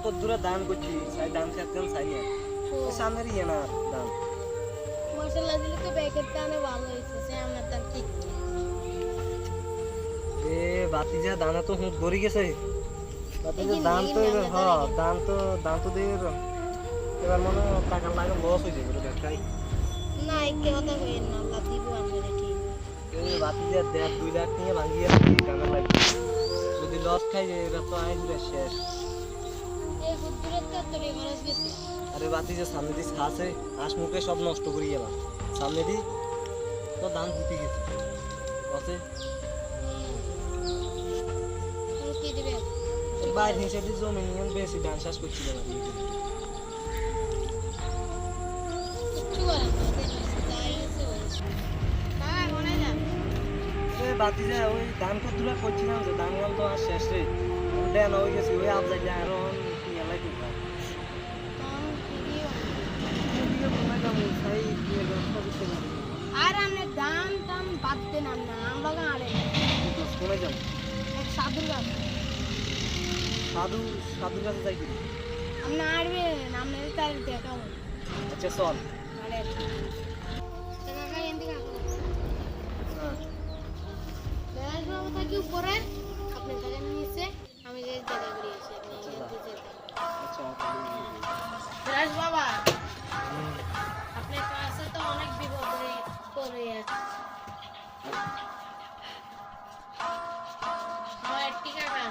কত দূরে দান করছি সাই দান খেতেন সাই না ওই সামনের ইয়ে না দান মশলা দিলে তো ব্যাগের দানে ভালো হয়েছে সে আমার দান ঠিক এ বাতিজা দানা তো হুঁট ভরি গেছে বাতিজা দান তো দান তো দিয়ে এবার মনে হয় টাকা লাগে লস হয়ে যাবে দেখাই না একে কথা কইেন না আল্লাহ দিব আমাদের ঠিক এই বাতিজা 2 লাখ নিয়ে ভাঙিয়ে টাকা লাগে যদি লস খাই যায় এটা তো আই পুরো শেষ এই কুদ্দুরের তো তোরে খরচ গেছে আরে বাতিজা সামনে দিস আছে হাঁস মুখে সব নষ্ট করে গেলাম সামনে দি তো দান ফুটে গেছে আছে কি দিবে বাইরে হিসেবে জমি নিয়ে বেশি ধান চাষ করছিল না কিচ্ছু করেন না তাই হচ্ছে হ্যাঁ মনে যান বাতি যায় ওই ধান কতগুলা করছিলাম তো ধান গান তো আর শেষ রে দেন হয়ে গেছে ওই আবজাই যায় আরো নিয়ে লাই দিবা আর আমরা দাম দাম বাদতে নাম না আমরা আরে কোনে যাব এক সাধুর গাছ সাধু কাছে যাই কি আমরা আরবে নামে তার দেখাবো আচ্ছা চল আরে টাকা এন্দি কাকু বেলাস বাবু থাকি উপরে আপনি থাকেন নিচে আমি যে জায়গা করিয়েছি আপনি আচ্ছা বেলাস বাবা আপনার কাছে তো অনেক বিপদ হয়ে পড়ে আছে আমার একটি কাকা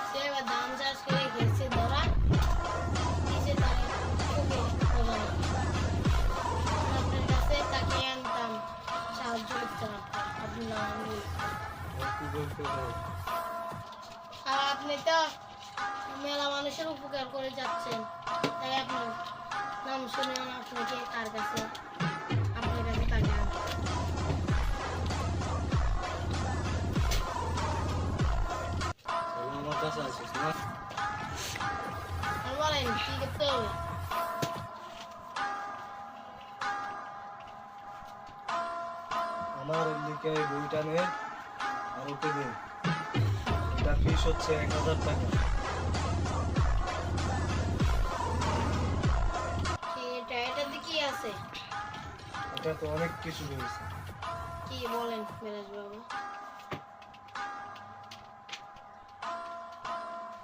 সে এবার দাম চাষ করে গেছে ধরা নিচে তার খুবই প্রধান আপনার কাছে তাকে আনতাম সাহায্য করতাম আপনি না আনলে আর আপনি তো মেলা মানুষের উপকার করে যাচ্ছেন তাই আপনার নাম শুনে আপনাকে তার কাছে আপনার কাছে তাকে আনতাম আমার কাছে আছিস না বলেন কি করতে হবে আমার এদিকে বইটা নে আর ওকে দে এটা ফিস হচ্ছে 1000 টাকা এটাতে কি আছে এটা তো অনেক কিছু রয়েছে কি বলেন বেলাস বাবা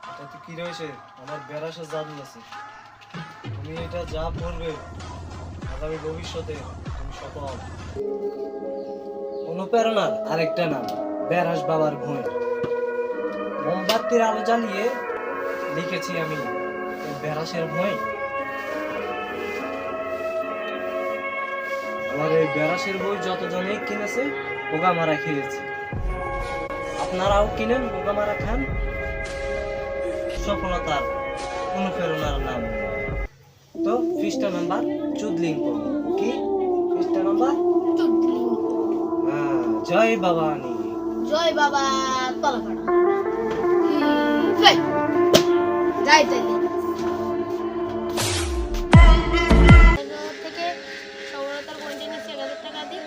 এটাতে কি রয়েছে আমার বেরাসের জাদু আছে তুমি এটা যা পড়বে আগামী ভবিষ্যতে তুমি সফল অনুপ্রেরণার আরেকটা নাম বেরাস বাবার ভূমি মোমবাতির আলো জ্বালিয়ে লিখেছি আমি এই বেরাসের ভূমি আমার এই বেরাসের বই যতজনেই কিনেছে পোকা মারা খেয়েছে আপনারাও কিনেন পোকা মারা খান সফলতার অনুপ্রেরণার নাম তো পৃষ্ঠা নাম্বার 14 কি পৃষ্ঠা নাম্বার জয় বাবানি জয় বাবা তলাপাড়া যাই তাইলে থেকে সফলতার পয়েন্টে নিচে 1000 টাকা দিই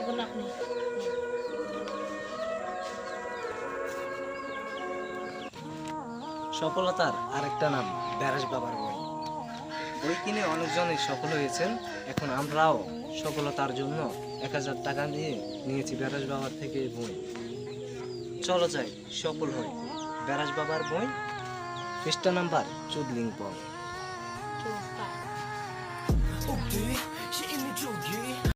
এখন আপনি সফলতার আরেকটা নাম বেরাস বাবার বই বই কিনে অনেকজনই সফল হয়েছেন এখন আমরাও সফলতার জন্য 1000 টাকা দিয়ে নিয়েছি বেরাস বাবার থেকে এই বই চলো যাই সফল হই বেরাস বাবার বই পৃষ্ঠা নাম্বার 14